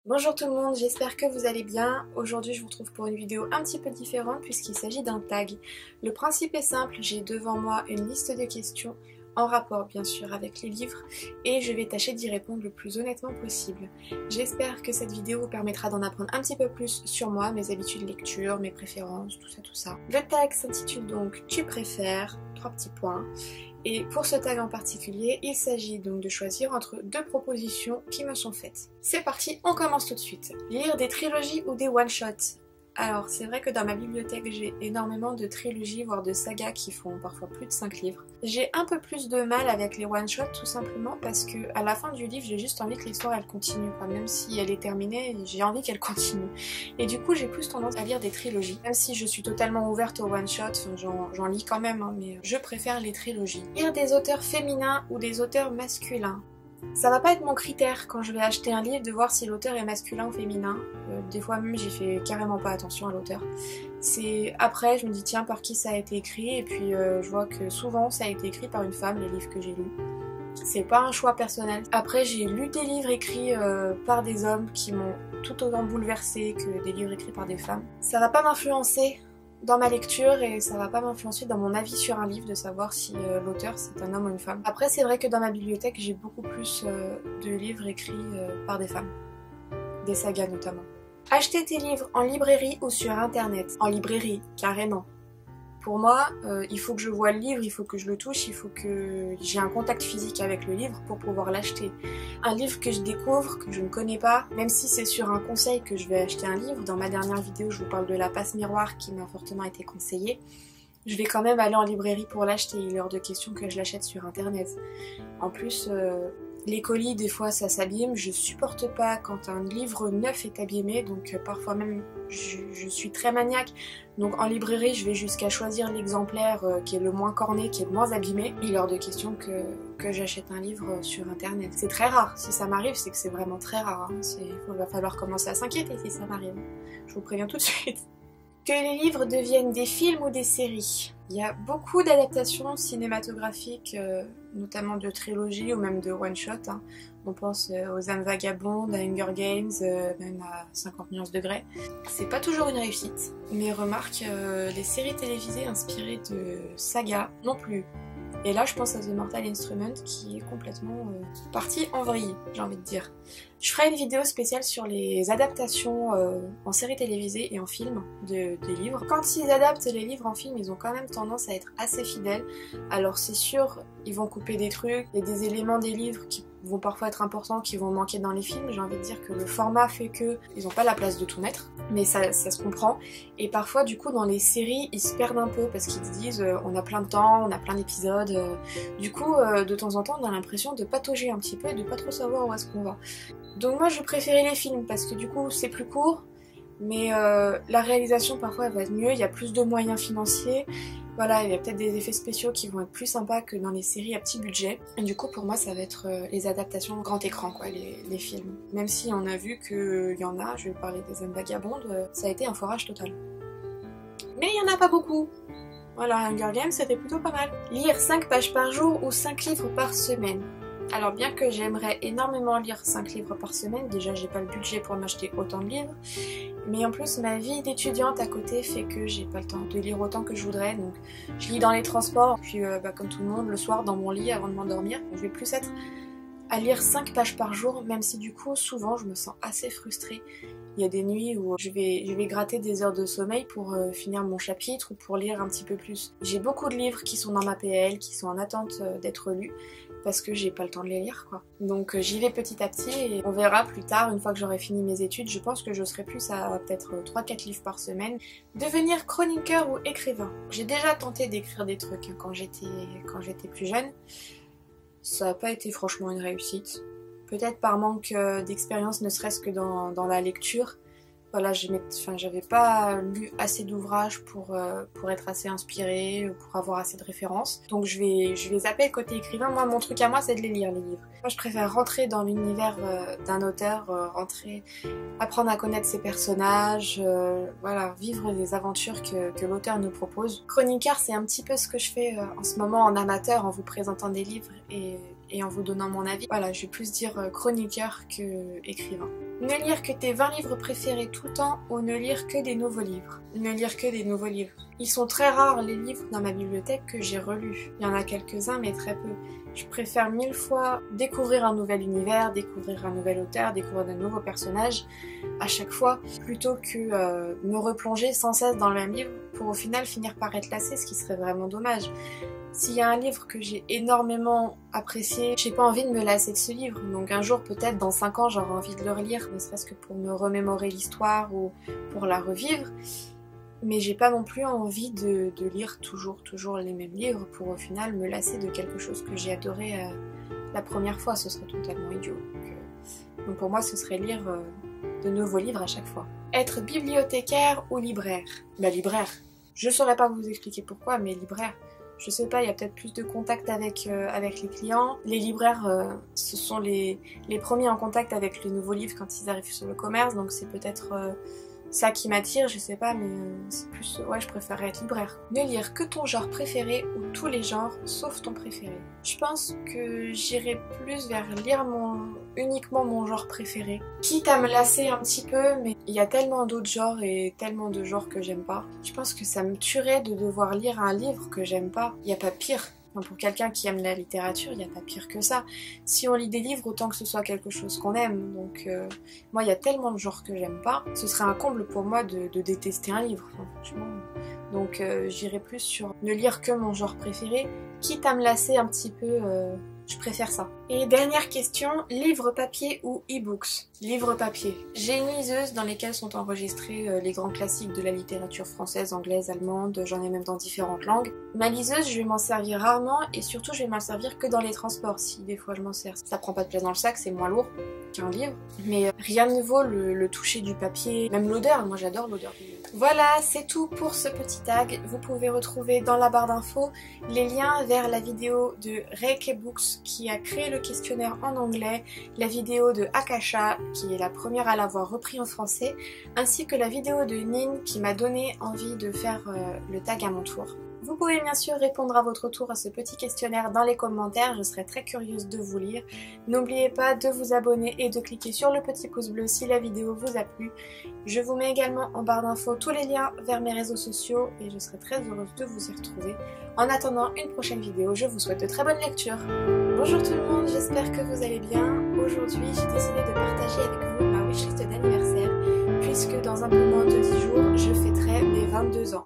Bonjour tout le monde, j'espère que vous allez bien. Aujourd'hui je vous retrouve pour une vidéo un petit peu différente puisqu'il s'agit d'un tag. Le principe est simple, j'ai devant moi une liste de questions en rapport bien sûr avec les livres et je vais tâcher d'y répondre le plus honnêtement possible. J'espère que cette vidéo vous permettra d'en apprendre un petit peu plus sur moi, mes habitudes de lecture, mes préférences, tout ça. Le tag s'intitule donc « Tu préfères ?» 3 petits points. Et pour ce tag en particulier, il s'agit donc de choisir entre deux propositions qui me sont faites. C'est parti, on commence tout de suite. Lire des trilogies ou des one-shots? Alors c'est vrai que dans ma bibliothèque j'ai énormément de trilogies voire de sagas qui font parfois plus de 5 livres. J'ai un peu plus de mal avec les one-shots tout simplement parce que à la fin du livre j'ai juste envie que l'histoire elle continue quoi. Même si elle est terminée, j'ai envie qu'elle continue. Et du coup j'ai plus tendance à lire des trilogies. Même si je suis totalement ouverte aux one-shots, j'en lis quand même hein, mais je préfère les trilogies. Lire des auteurs féminins ou des auteurs masculins? Ça va pas être mon critère quand je vais acheter un livre de voir si l'auteur est masculin ou féminin. Des fois même j'y fais carrément pas attention à l'auteur. C'est après je me dis tiens par qui ça a été écrit et puis je vois que souvent ça a été écrit par une femme les livres que j'ai lus. C'est pas un choix personnel. Après j'ai lu des livres écrits par des hommes qui m'ont tout autant bouleversée que des livres écrits par des femmes. Ça va pas m'influencer dans ma lecture et ça va pas m'influencer dans mon avis sur un livre de savoir si l'auteur c'est un homme ou une femme. Après c'est vrai que dans ma bibliothèque j'ai beaucoup plus de livres écrits par des femmes, des sagas notamment. Acheter tes livres en librairie ou sur internet? En librairie, carrément. Pour moi, il faut que je voie le livre, il faut que je le touche, il faut que j'ai un contact physique avec le livre pour pouvoir l'acheter. Un livre que je découvre, que je ne connais pas, même si c'est sur un conseil que je vais acheter un livre, dans ma dernière vidéo je vous parle de la passe miroir qui m'a fortement été conseillée, je vais quand même aller en librairie pour l'acheter, il est hors de question que je l'achète sur internet. En plus, les colis des fois ça s'abîme, je supporte pas quand un livre neuf est abîmé, donc parfois même je suis très maniaque. Donc en librairie je vais jusqu'à choisir l'exemplaire qui est le moins corné, qui est le moins abîmé. Il est hors de question que j'achète un livre sur internet. C'est très rare, si ça m'arrive c'est que c'est vraiment très rare. Hein. Il va falloir commencer à s'inquiéter si ça m'arrive. Je vous préviens tout de suite. Que les livres deviennent des films ou des séries? Il y a beaucoup d'adaptations cinématographiques, notamment de trilogies ou même de one-shot. Hein. On pense aux âmes vagabondes, à Hunger Games, même à 50 nuances degrés. C'est pas toujours une réussite. Mais remarque, les séries télévisées inspirées de sagas non plus. Et là, je pense à The Mortal Instrument qui est complètement parti en vrille, j'ai envie de dire. Je ferai une vidéo spéciale sur les adaptations en séries télévisées et en film des livres. Quand ils adaptent les livres en film, ils ont quand même tendance à être assez fidèles. Alors c'est sûr, ils vont couper des trucs, il y a des éléments des livres qui vont parfois être importants, qui vont manquer dans les films. J'ai envie de dire que le format fait que ils n'ont pas la place de tout mettre, mais ça se comprend. Et parfois du coup dans les séries, ils se perdent un peu parce qu'ils se disent on a plein de temps, on a plein d'épisodes. Du coup, de temps en temps, on a l'impression de patauger un petit peu et de pas trop savoir où est-ce qu'on va. Donc moi je préférais les films parce que du coup c'est plus court, mais la réalisation parfois elle va être mieux, il y a plus de moyens financiers, voilà, il y a peut-être des effets spéciaux qui vont être plus sympas que dans les séries à petit budget. Et du coup pour moi ça va être les adaptations grand écran quoi, les films. Même si on a vu qu'il y en a, je vais parler des âmes vagabondes, ça a été un forage total. Mais il y en a pas beaucoup. Voilà, Hunger Games c'était plutôt pas mal. Lire 5 pages par jour ou 5 livres par semaine? Alors bien que j'aimerais énormément lire 5 livres par semaine, déjà j'ai pas le budget pour m'acheter autant de livres, mais en plus ma vie d'étudiante à côté fait que j'ai pas le temps de lire autant que je voudrais, donc je lis dans les transports, puis comme tout le monde le soir dans mon lit avant de m'endormir, je vais plus être à lire 5 pages par jour, même si du coup souvent je me sens assez frustrée. Il y a des nuits où je vais gratter des heures de sommeil pour finir mon chapitre ou pour lire un petit peu plus. J'ai beaucoup de livres qui sont dans ma PL, qui sont en attente d'être lus, parce que j'ai pas le temps de les lire quoi. Donc j'y vais petit à petit et on verra plus tard, une fois que j'aurai fini mes études, je pense que je serai plus à peut-être 3-4 livres par semaine. Devenir chroniqueur ou écrivain? J'ai déjà tenté d'écrire des trucs hein, quand j'étais plus jeune. Ça n'a pas été franchement une réussite. Peut-être par manque d'expérience, ne serait-ce que dans la lecture. Voilà, j'avais pas lu assez d'ouvrages pour être assez inspirée, pour avoir assez de références. Donc je vais zapper le côté écrivain. Moi, mon truc à moi, c'est de les lire, les livres. Moi, je préfère rentrer dans l'univers d'un auteur, apprendre à connaître ses personnages, voilà, vivre les aventures que l'auteur nous propose. Chroniqueur, c'est un petit peu ce que je fais en ce moment en amateur, en vous présentant des livres et et en vous donnant mon avis. Voilà, je vais plus dire chroniqueur que écrivain. Ne lire que tes 20 livres préférés tout le temps ou ne lire que des nouveaux livres? Ne lire que des nouveaux livres. Ils sont très rares les livres dans ma bibliothèque que j'ai relus. Il y en a quelques-uns mais très peu. Je préfère 1000 fois découvrir un nouvel univers, découvrir un nouvel auteur, découvrir de nouveaux personnages à chaque fois, plutôt que me replonger sans cesse dans le même livre pour au final finir par être lassée, ce qui serait vraiment dommage. S'il y a un livre que j'ai énormément apprécié, j'ai pas envie de me lasser de ce livre, donc un jour peut-être dans 5 ans j'aurai envie de le relire, ne serait-ce que pour me remémorer l'histoire ou pour la revivre. Mais j'ai pas non plus envie de lire toujours les mêmes livres pour au final me lasser de quelque chose que j'ai adoré la première fois, ce serait totalement idiot. Donc pour moi ce serait lire de nouveaux livres à chaque fois. Être bibliothécaire ou libraire? Bah libraire. Je saurais pas vous expliquer pourquoi, mais libraire. Je sais pas, il y a peut-être plus de contact avec les clients. Les libraires, ce sont les premiers en contact avec les nouveaux livres quand ils arrivent sur le commerce, donc c'est peut-être ça qui m'attire, je sais pas, mais c'est plus... Ouais, je préférerais être libraire. Ne lire que ton genre préféré ou tous les genres, sauf ton préféré. Je pense que j'irais plus vers lire uniquement mon genre préféré. Quitte à me lasser un petit peu, mais il y a tellement d'autres genres et tellement de genres que j'aime pas. Je pense que ça me tuerait de devoir lire un livre que j'aime pas. Il y a pas pire. Enfin, pour quelqu'un qui aime la littérature, il n'y a pas pire que ça. Si on lit des livres, autant que ce soit quelque chose qu'on aime. Donc moi, il y a tellement de genres que j'aime pas. Ce serait un comble pour moi de détester un livre, enfin, franchement. Donc j'irais plus sur ne lire que mon genre préféré, quitte à me lasser un petit peu, je préfère ça. Et dernière question, livre papier ou e-books? Livre papier. J'ai une liseuse dans lesquelles sont enregistrés les grands classiques de la littérature française, anglaise, allemande, j'en ai même dans différentes langues. Ma liseuse, je vais m'en servir rarement et surtout je vais m'en servir que dans les transports si des fois je m'en sers. Ça prend pas de place dans le sac, c'est moins lourd qu'un livre. Mais rien ne vaut le toucher du papier, même l'odeur, moi j'adore l'odeur du livre. Voilà, c'est tout pour ce petit tag. Vous pouvez retrouver dans la barre d'infos les liens vers la vidéo de Reike Books qui a créé le questionnaire en anglais, la vidéo de Akasha qui est la première à l'avoir repris en français, ainsi que la vidéo de Nin qui m'a donné envie de faire le tag à mon tour. Vous pouvez bien sûr répondre à votre tour à ce petit questionnaire dans les commentaires, je serai très curieuse de vous lire. N'oubliez pas de vous abonner et de cliquer sur le petit pouce bleu si la vidéo vous a plu. Je vous mets également en barre d'infos tous les liens vers mes réseaux sociaux et je serai très heureuse de vous y retrouver. En attendant une prochaine vidéo, je vous souhaite de très bonnes lectures. Bonjour tout le monde, j'espère que vous allez bien. Aujourd'hui, j'ai décidé de partager avec vous ma wishlist d'anniversaire puisque dans un peu moins de 10 jours, je fêterai mes 22 ans.